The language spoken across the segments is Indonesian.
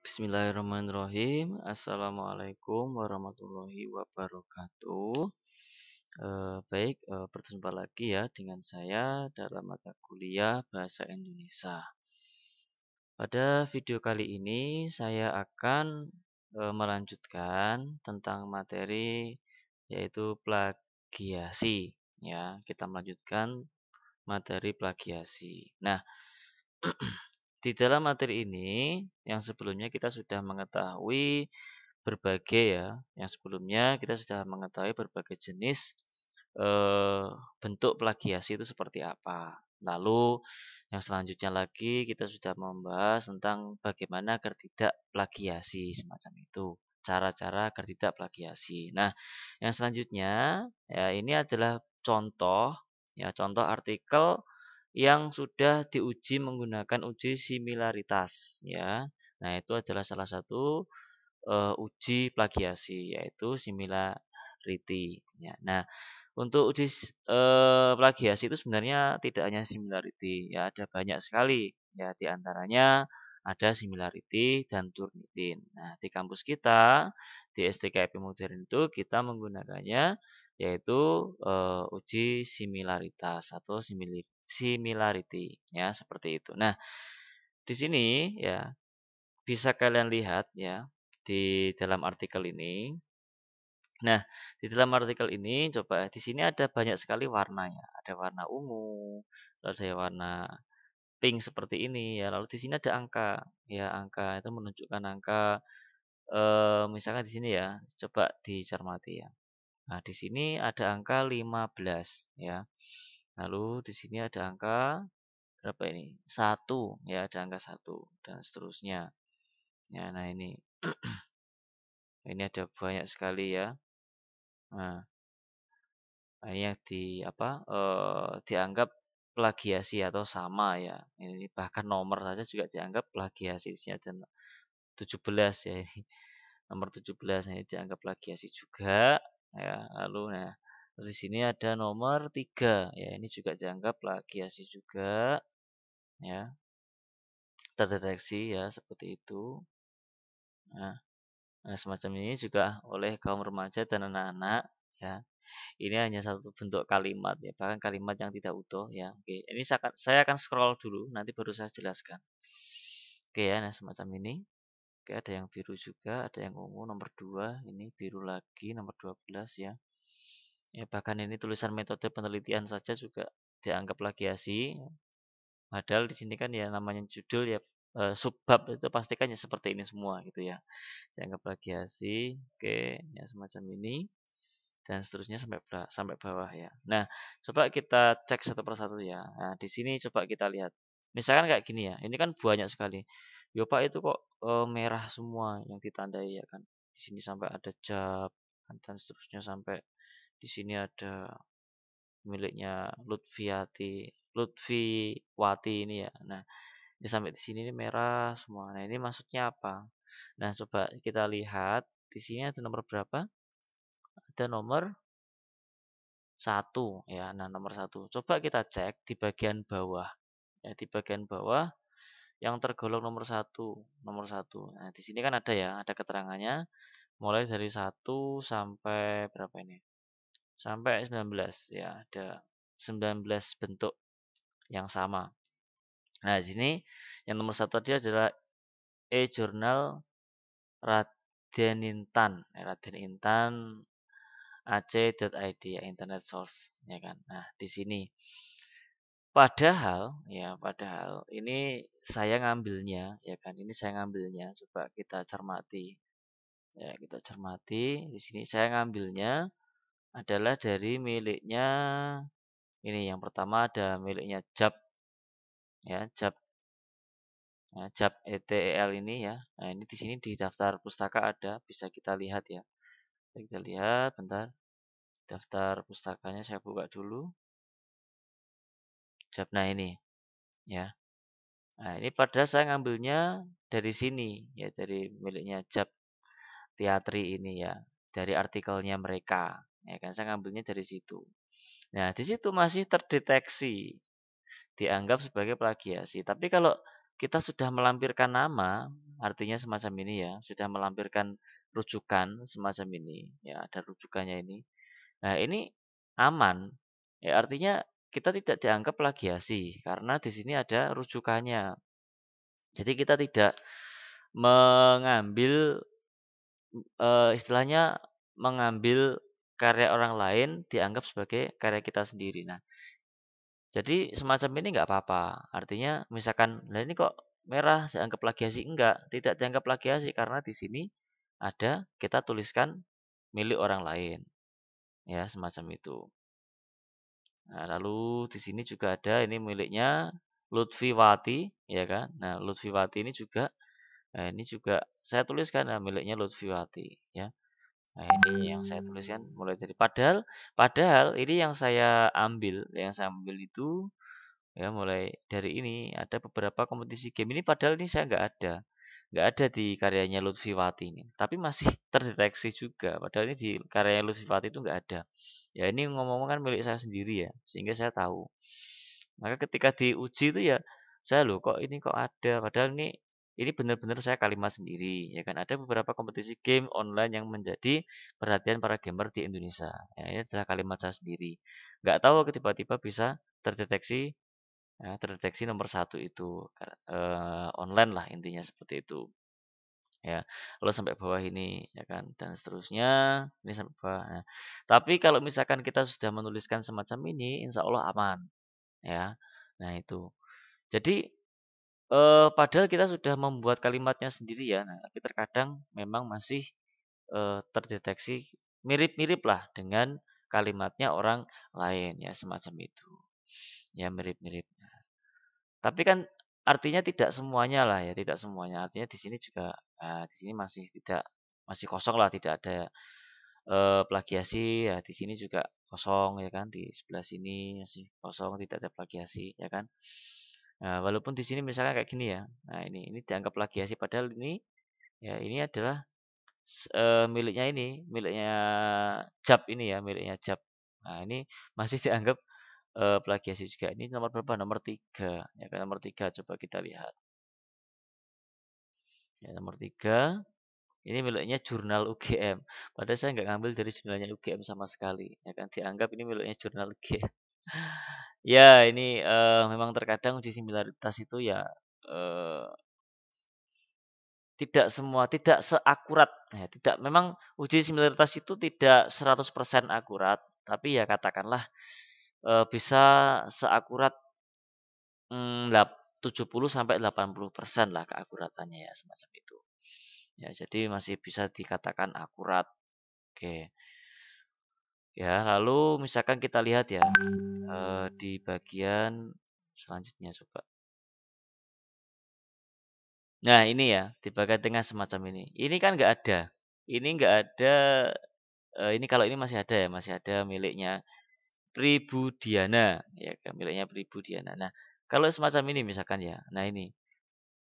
Bismillahirrahmanirrahim. Assalamualaikum warahmatullahi wabarakatuh. Berjumpa lagi ya dengan saya dalam mata kuliah Bahasa Indonesia. Pada video kali ini saya akan melanjutkan tentang materi yaitu plagiasi. Ya, kita melanjutkan materi plagiasi. Nah, di dalam materi ini, yang sebelumnya kita sudah mengetahui berbagai ya, yang sebelumnya kita sudah mengetahui berbagai jenis eh, bentuk plagiasi itu seperti apa. Lalu yang selanjutnya lagi kita sudah membahas tentang bagaimana agar tidak plagiasi semacam itu. Cara-cara agar tidak plagiasi. Nah, yang selanjutnya ya ini adalah contoh ya contoh artikel yang sudah diuji menggunakan uji similaritas ya. Nah, itu adalah salah satu uji plagiasi yaitu similarity ya. Nah, untuk uji plagiasi itu sebenarnya tidak hanya similarity ya, ada banyak sekali ya di antaranya ada similarity dan Turnitin. Nah, di kampus kita di STKIP Modern itu kita menggunakannya yaitu uji similaritas atau similarity ya seperti itu. Nah, di sini ya bisa kalian lihat ya di dalam artikel ini. Nah, di dalam artikel ini coba di sini ada banyak sekali warnanya. Ada warna ungu, ada warna pink seperti ini ya. Lalu di sini ada angka. Ya, angka itu menunjukkan angka misalkan di sini ya. Coba dicermati ya. Nah, di sini ada angka 15 ya. Lalu di sini ada angka berapa ini? Satu ya, ada angka satu dan seterusnya. Ya, nah ini ada banyak sekali ya. Nah, ini yang dianggap plagiasi atau sama ya. Ini bahkan nomor saja juga dianggap plagiasi. Di sini ada 17 ya. Ini nomor 17 ini dianggap plagiasi juga ya. Lalu nah di sini ada nomor 3 ya. Ini juga dianggap plagiasi juga ya. Terdeteksi ya seperti itu. Nah, semacam ini juga oleh kaum remaja dan anak-anak ya. Ini hanya satu bentuk kalimat ya, bahkan kalimat yang tidak utuh ya. Oke, ini saya akan scroll dulu, nanti baru saya jelaskan. Oke ya, nah semacam ini. Oke, ada yang biru juga, ada yang ungu nomor 2, ini biru lagi nomor 12 ya. Ya, bahkan ini tulisan metode penelitian saja juga dianggap plagiasi. Padahal di sini kan ya namanya judul ya subbab itu pastikan ya seperti ini semua gitu ya. Dianggap plagiasi. Oke, ya semacam ini dan seterusnya sampai bawah ya. Nah, coba kita cek satu persatu ya. Nah, di sini coba kita lihat. Misalkan kayak gini ya. Ini kan banyak sekali. Yo Pak itu kok merah semua yang ditandai ya kan. Di sini sampai ada jab dan seterusnya sampai di sini ada miliknya Lutfiwati ini ya. Nah, ini sampai di sini ini merah semua. Nah, ini maksudnya apa? Nah, coba kita lihat di sini ada nomor berapa? Ada nomor satu ya. Nah, nomor satu. Coba kita cek di bagian bawah. Ya, di bagian bawah yang tergolong nomor satu, nomor satu. Nah, di sini kan ada ya, ada keterangannya mulai dari satu sampai berapa ini? Sampai 19 ya, ada 19 bentuk yang sama. Nah, di sini yang nomor satu tadi adalah e-jurnal Raden Intan, Raden Intan ac.id ya, internet source ya kan. Nah, di sini padahal ini saya ngambilnya ya kan. Ini saya ngambilnya coba kita cermati. Ya, kita cermati di sini saya ngambilnya adalah dari miliknya ini yang pertama ada miliknya JAP ya, JAP ya, JAP ETEL ini ya. Nah, ini di sini di daftar pustaka ada, bisa kita lihat ya. Kita lihat bentar. Daftar pustakanya saya buka dulu. JAP nah ini ya. Nah, ini padahal saya ngambilnya dari sini ya, dari miliknya JAP Teatri ini ya, dari artikelnya mereka. Ya kan saya ngambilnya dari situ. Nah, di situ masih terdeteksi dianggap sebagai plagiasi. Tapi kalau kita sudah melampirkan nama, artinya semacam ini ya, sudah melampirkan rujukan semacam ini, ya ada rujukannya ini. Nah, ini aman. Ya, artinya kita tidak dianggap plagiasi karena di sini ada rujukannya. Jadi kita tidak mengambil istilahnya mengambil karya orang lain dianggap sebagai karya kita sendiri. Nah, jadi semacam ini nggak apa-apa. Artinya misalkan, "Lah ini kok merah dianggap plagiasi?" Enggak, tidak dianggap plagiasi karena di sini ada kita tuliskan milik orang lain, ya semacam itu. Nah, lalu di sini juga ada ini miliknya Lutfiwati, ya kan. Nah, Lutfiwati ini juga, nah ini juga saya tuliskan, nah miliknya Lutfiwati, ya. Nah, ini yang saya tuliskan mulai dari padahal padahal ini yang saya ambil itu ya mulai dari ini ada beberapa kompetisi game ini padahal ini saya nggak ada di karyanya Lutfiwati ini, tapi masih terdeteksi juga. Padahal ini di karyanya Lutfiwati itu nggak ada. Ya ini ngomong-ngomong kan milik saya sendiri ya, sehingga saya tahu. Maka ketika diuji itu ya, saya loh kok ini kok ada, padahal ini benar-benar saya kalimat sendiri, ya kan. Ada beberapa kompetisi game online yang menjadi perhatian para gamer di Indonesia. Ya, ini adalah kalimat saya sendiri. Nggak tahu tiba-tiba bisa terdeteksi, ya, terdeteksi nomor satu itu, online lah intinya seperti itu. Ya, lalu sampai bawah ini, ya kan, dan seterusnya, ini sampai bawah. Nah, tapi kalau misalkan kita sudah menuliskan semacam ini, insya Allah aman, ya. Nah itu. Jadi, padahal kita sudah membuat kalimatnya sendiri ya, nah tapi terkadang memang masih, terdeteksi mirip-mirip lah dengan kalimatnya orang lain, ya semacam itu. Ya mirip-mirip. Tapi kan artinya tidak semuanya lah ya, tidak semuanya. Artinya di sini juga, di sini masih kosong lah, tidak ada, plagiasi, ya di sini juga kosong ya kan, di sebelah sini masih kosong, tidak ada plagiasi ya kan. Nah, walaupun di sini misalnya kayak gini ya, nah ini dianggap plagiasi padahal ini, ya ini adalah miliknya miliknya JAP ini ya, miliknya JAP. Nah ini masih dianggap plagiasi juga. Ini nomor berapa? Nomor 3 ya kan, nomor 3 coba kita lihat. Ya, nomor 3 ini miliknya jurnal UGM. Padahal saya nggak ngambil dari jurnalnya UGM sama sekali, ya kan, dianggap ini miliknya jurnal UGM. Ya, ini, memang terkadang uji similaritas itu ya, eee, tidak seakurat, ya tidak memang uji similaritas itu tidak 100% akurat, tapi ya katakanlah, bisa seakurat 70 sampai 80% lah keakuratannya ya, semacam itu. Ya, jadi masih bisa dikatakan akurat. Oke. Ya, lalu misalkan kita lihat ya, di bagian selanjutnya coba. Nah, ini ya, di bagian tengah semacam ini. Ini kan nggak ada. Ini nggak ada, ini kalau ini masih ada ya, masih ada miliknya Pribudiana, ya kan, miliknya Pribudiana. Nah, kalau semacam ini misalkan ya, nah ini.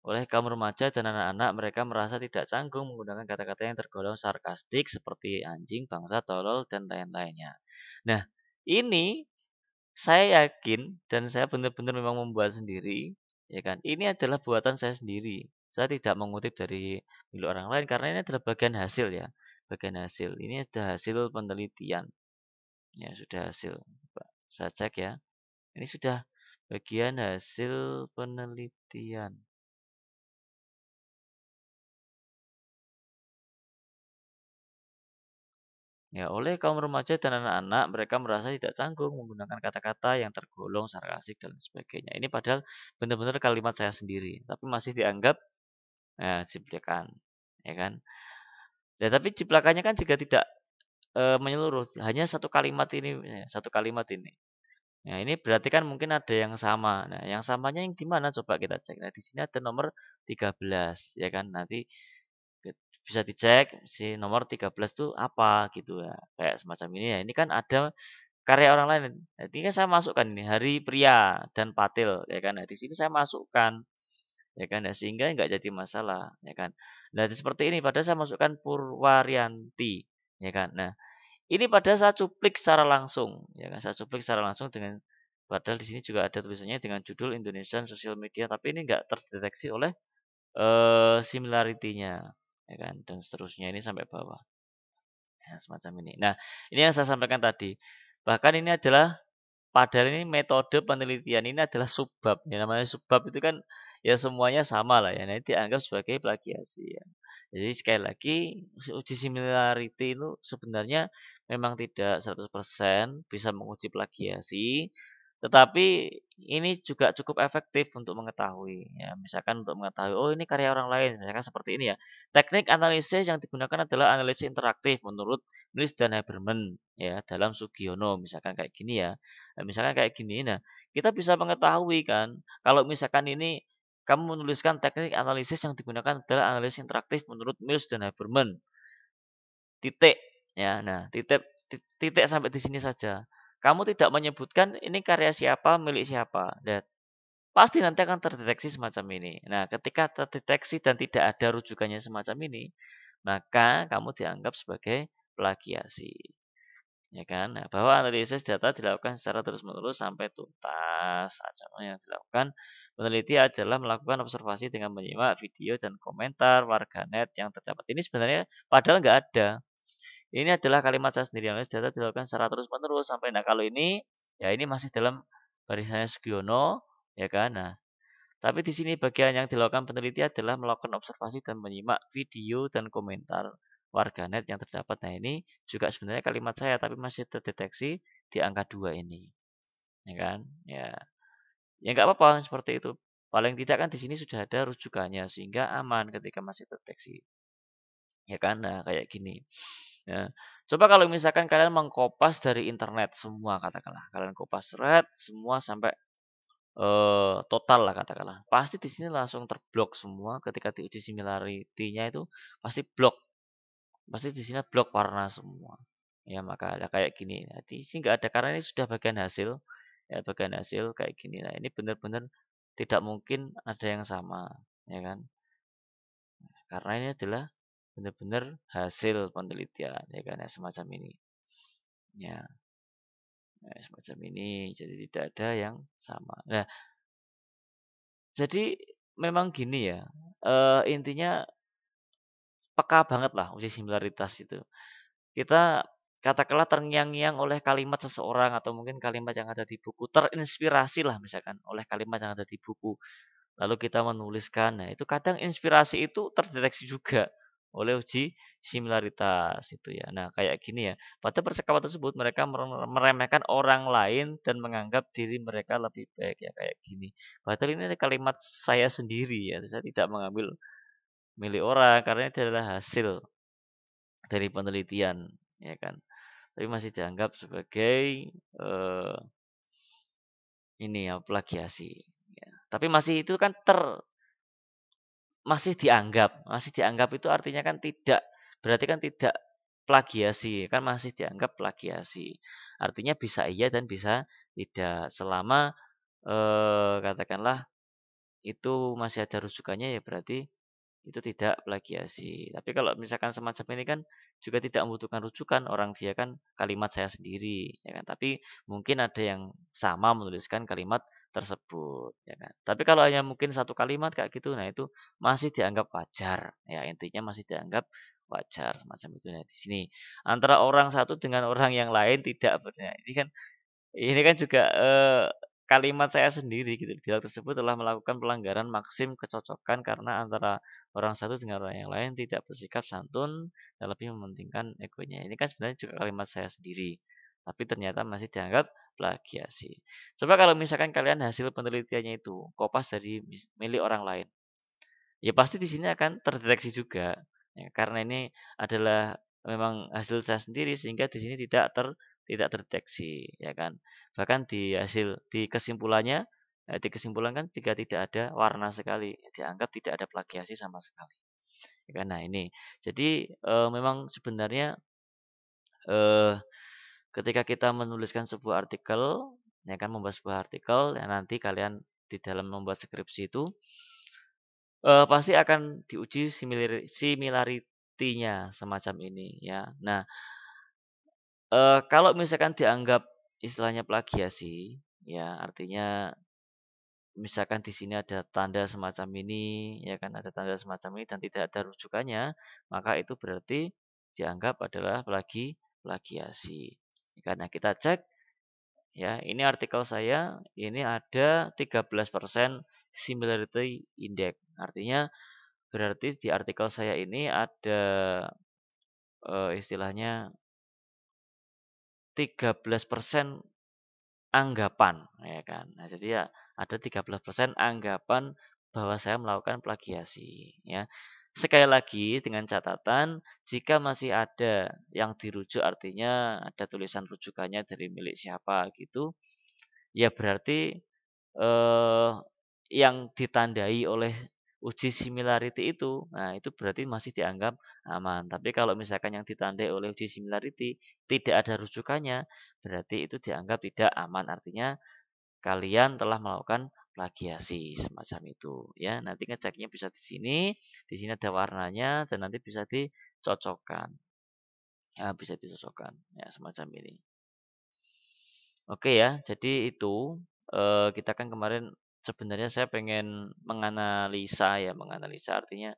Oleh kaum remaja dan anak-anak, mereka merasa tidak canggung menggunakan kata-kata yang tergolong sarkastik seperti anjing, bangsa, tolol, dan lain-lainnya. Nah, ini saya yakin dan saya benar-benar memang membuat sendiri, ya kan. Ini adalah buatan saya sendiri. Saya tidak mengutip dari milik orang lain karena ini adalah bagian hasil ya, bagian hasil. Ini ada hasil penelitian. Ya, sudah hasil. Coba saya cek ya. Ini sudah bagian hasil penelitian. Ya, oleh kaum remaja dan anak-anak, mereka merasa tidak canggung menggunakan kata-kata yang tergolong sarkastik dan sebagainya. Ini padahal benar-benar kalimat saya sendiri, tapi masih dianggap ciplakan, ya kan? Ya, tapi ciplakannya kan juga tidak menyeluruh, hanya satu kalimat ini, ya, satu kalimat ini. Nah, ini berarti kan mungkin ada yang sama. Nah, yang samanya yang di mana coba kita cek. Nah, di sini ada nomor 13, ya kan? Nanti bisa dicek si nomor 13 itu apa gitu ya. Kayak semacam ini ya. Ini kan ada karya orang lain. Nah, ini kan saya masukkan ini Hari Pria dan Patil ya kan. Nah, di sini saya masukkan ya kan ya, sehingga nggak jadi masalah ya kan. Nah, seperti ini padahal saya masukkan Purwarianti ya kan. Nah, ini padahal saya cuplik secara langsung ya kan. Saya cuplik secara langsung dengan Padahal di sini juga ada tulisannya dengan judul Indonesian Social Media, tapi ini nggak terdeteksi oleh similarity-nya, ya kan, dan seterusnya ini sampai bawah. Ya, semacam ini. Nah, ini yang saya sampaikan tadi. Bahkan ini adalah padahal ini metode penelitian ini adalah subbab. Ya, namanya subbab itu kan ya semuanya sama lah ya. Nah, ini dianggap sebagai plagiasi ya. Jadi sekali lagi uji similarity itu sebenarnya memang tidak 100% bisa menguji plagiasi, tetapi ini juga cukup efektif untuk mengetahui ya. Misalkan untuk mengetahui oh ini karya orang lain, misalkan seperti ini ya. Teknik analisis yang digunakan adalah analisis interaktif menurut Mills dan Haberman ya dalam Sugiono misalkan kayak gini ya. Nah, misalkan kayak gini, nah kita bisa mengetahui kan kalau misalkan ini kamu menuliskan teknik analisis yang digunakan adalah analisis interaktif menurut Mills dan Haberman. Titik ya. Nah, titik sampai di sini saja. Kamu tidak menyebutkan ini karya siapa, milik siapa. Dan pasti nanti akan terdeteksi semacam ini. Nah, ketika terdeteksi dan tidak ada rujukannya semacam ini, maka kamu dianggap sebagai plagiasi. Ya kan? Nah, bahwa analisis data dilakukan secara terus-menerus sampai tuntas. Contoh yang dilakukan peneliti adalah melakukan observasi dengan menyimak video dan komentar warganet yang terdapat. Ini sebenarnya padahal nggak ada. Ini adalah kalimat saya sendiri. Analisis data dilakukan secara terus-menerus sampai. Nah, kalau ini ya ini masih dalam barisannya Sugiono, ya kan? Nah, tapi di sini bagian yang dilakukan peneliti adalah melakukan observasi dan menyimak video dan komentar warganet yang terdapat. Nah, ini juga sebenarnya kalimat saya, tapi masih terdeteksi di angka 2 ini. Ya kan? Ya, ya nggak apa-apa seperti itu. Paling tidak kan di sini sudah ada rujukannya, sehingga aman ketika masih terdeteksi. Ya kan? Nah, kayak gini. Ya. Coba kalau misalkan kalian mengkopas dari internet semua, katakanlah. Kalian kopas thread semua sampai total lah katakanlah. Pasti di sini langsung terblok semua ketika diuji similarity-nya itu pasti blok. Pasti di sini blok warna semua. Ya maka ada kayak gini. Nah, di sini nggak ada karena ini sudah bagian hasil. Ya bagian hasil kayak gini. Nah, ini benar-benar tidak mungkin ada yang sama, ya kan? Karena ini adalah benar-benar hasil penelitian, ya kan? Ya, semacam ini. Ya, ya, semacam ini. Jadi tidak ada yang sama. Nah, jadi memang gini ya, intinya peka banget lah uji similaritas itu. Kita katakanlah terngiang-ngiang oleh kalimat seseorang atau mungkin kalimat yang ada di buku, terinspirasi lah misalkan oleh kalimat yang ada di buku. Lalu kita menuliskan, nah itu kadang inspirasi itu terdeteksi juga oleh uji similaritas itu ya. Nah kayak gini ya, pada percakapan tersebut mereka meremehkan orang lain dan menganggap diri mereka lebih baik ya kayak gini. Padahal ini kalimat saya sendiri ya, saya tidak mengambil milik orang karena itu adalah hasil dari penelitian, ya kan. Tapi masih dianggap sebagai ini ya plagiasi. Ya. Tapi masih itu kan masih dianggap itu artinya kan tidak berarti kan tidak plagiasi, kan masih dianggap plagiasi. Artinya bisa iya dan bisa tidak selama katakanlah itu masih ada rujukannya ya berarti itu tidak plagiasi. Tapi kalau misalkan semacam ini kan juga tidak membutuhkan rujukan, orang dia kan kalimat saya sendiri, ya kan. Tapi mungkin ada yang sama menuliskan kalimat tersebut, ya kan. Tapi kalau hanya mungkin satu kalimat kayak gitu, nah itu masih dianggap wajar. Ya intinya masih dianggap wajar semacam itu. Nah di sini antara orang satu dengan orang yang lain tidak benar. Ini kan juga, kalimat saya sendiri gitu. Dialog tersebut telah melakukan pelanggaran maksim kecocokan karena antara orang satu dengan orang yang lain tidak bersikap santun dan lebih mementingkan egonya. Ini kan sebenarnya juga kalimat saya sendiri, tapi ternyata masih dianggap plagiasi. Coba kalau misalkan kalian hasil penelitiannya itu kopas dari milik orang lain, ya pasti di sini akan terdeteksi juga, ya karena ini adalah memang hasil saya sendiri sehingga di sini tidak terdeteksi, ya kan. Bahkan di kesimpulannya, di kesimpulan kan jika tidak ada warna sekali, dianggap tidak ada plagiasi sama sekali, ya kan. Nah ini, jadi, memang sebenarnya, eee, ketika kita menuliskan sebuah artikel, ya kan, membuat sebuah artikel, ya nanti kalian di dalam membuat skripsi itu pasti akan diuji similarity-nya semacam ini ya. Nah, kalau misalkan dianggap istilahnya plagiasi, Ya, artinya misalkan di sini ada tanda semacam ini, ya kan, ada tanda semacam ini dan tidak ada rujukannya, maka itu berarti dianggap adalah plagiasi. Karena kita cek, ya, ini artikel saya, ini ada 13% similarity index. Artinya berarti di artikel saya ini ada istilahnya 13% anggapan, ya kan. Nah, jadi ya ada 13% anggapan bahwa saya melakukan plagiasi, ya. Sekali lagi dengan catatan, jika masih ada yang dirujuk artinya ada tulisan rujukannya dari milik siapa gitu, ya berarti Eee, yang ditandai oleh uji similarity itu, nah itu berarti masih dianggap aman. Tapi kalau misalkan yang ditandai oleh uji similarity tidak ada rujukannya, berarti itu dianggap tidak aman. Artinya kalian telah melakukan plagiasi, semacam itu, ya. Nanti ngeceknya bisa di sini ada warnanya dan nanti bisa dicocokkan. Ya, bisa dicocokkan, ya semacam ini. Oke ya, jadi itu, kita kan kemarin sebenarnya saya pengen menganalisa artinya,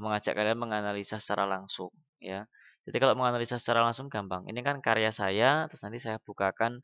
mengajak kalian menganalisa secara langsung ya. Jadi kalau menganalisa secara langsung gampang, ini kan karya saya, terus nanti saya bukakan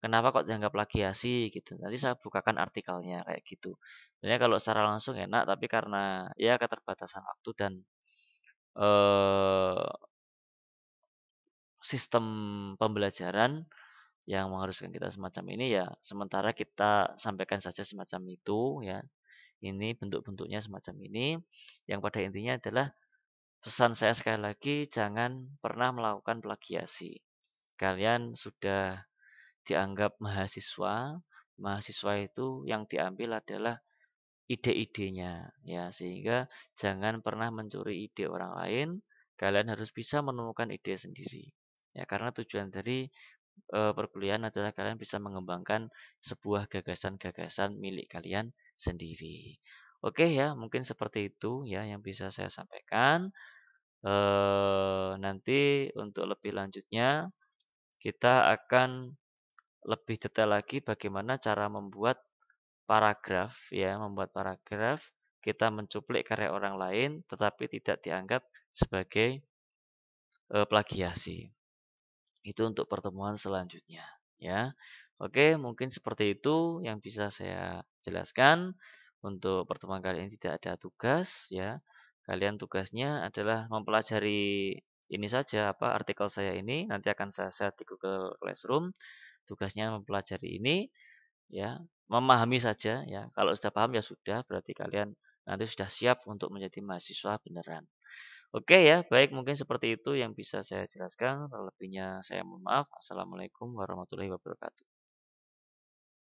kenapa kok dianggap plagiasi gitu, nanti saya bukakan artikelnya kayak gitu. Sebenarnya kalau secara langsung enak, tapi karena ya keterbatasan waktu dan, eee, sistem pembelajaran yang mengharuskan kita semacam ini ya, sementara kita sampaikan saja semacam itu ya. Ini bentuk-bentuknya semacam ini, yang pada intinya adalah pesan saya sekali lagi jangan pernah melakukan plagiasi. Kalian sudah dianggap mahasiswa, mahasiswa itu yang diambil adalah ide-idenya ya, sehingga jangan pernah mencuri ide orang lain, kalian harus bisa menemukan ide sendiri. Ya, karena tujuan dari perkuliahan adalah kalian bisa mengembangkan sebuah gagasan-gagasan milik kalian sendiri. Oke ya, mungkin seperti itu ya yang bisa saya sampaikan. Nanti untuk lebih lanjutnya kita akan lebih detail lagi bagaimana cara membuat paragraf ya, membuat paragraf kita mencuplik karya orang lain tetapi tidak dianggap sebagai plagiasi. Itu untuk pertemuan selanjutnya, ya. Oke, mungkin seperti itu yang bisa saya jelaskan. Untuk pertemuan kali ini tidak ada tugas, ya. Kalian tugasnya adalah mempelajari ini saja, apa, artikel saya ini, nanti akan saya share di Google Classroom. Tugasnya mempelajari ini, ya, memahami saja, ya. Kalau sudah paham ya sudah, berarti kalian nanti sudah siap untuk menjadi mahasiswa beneran. Oke ya, baik mungkin seperti itu yang bisa saya jelaskan. Terlebihnya saya mohon maaf. Assalamualaikum warahmatullahi wabarakatuh.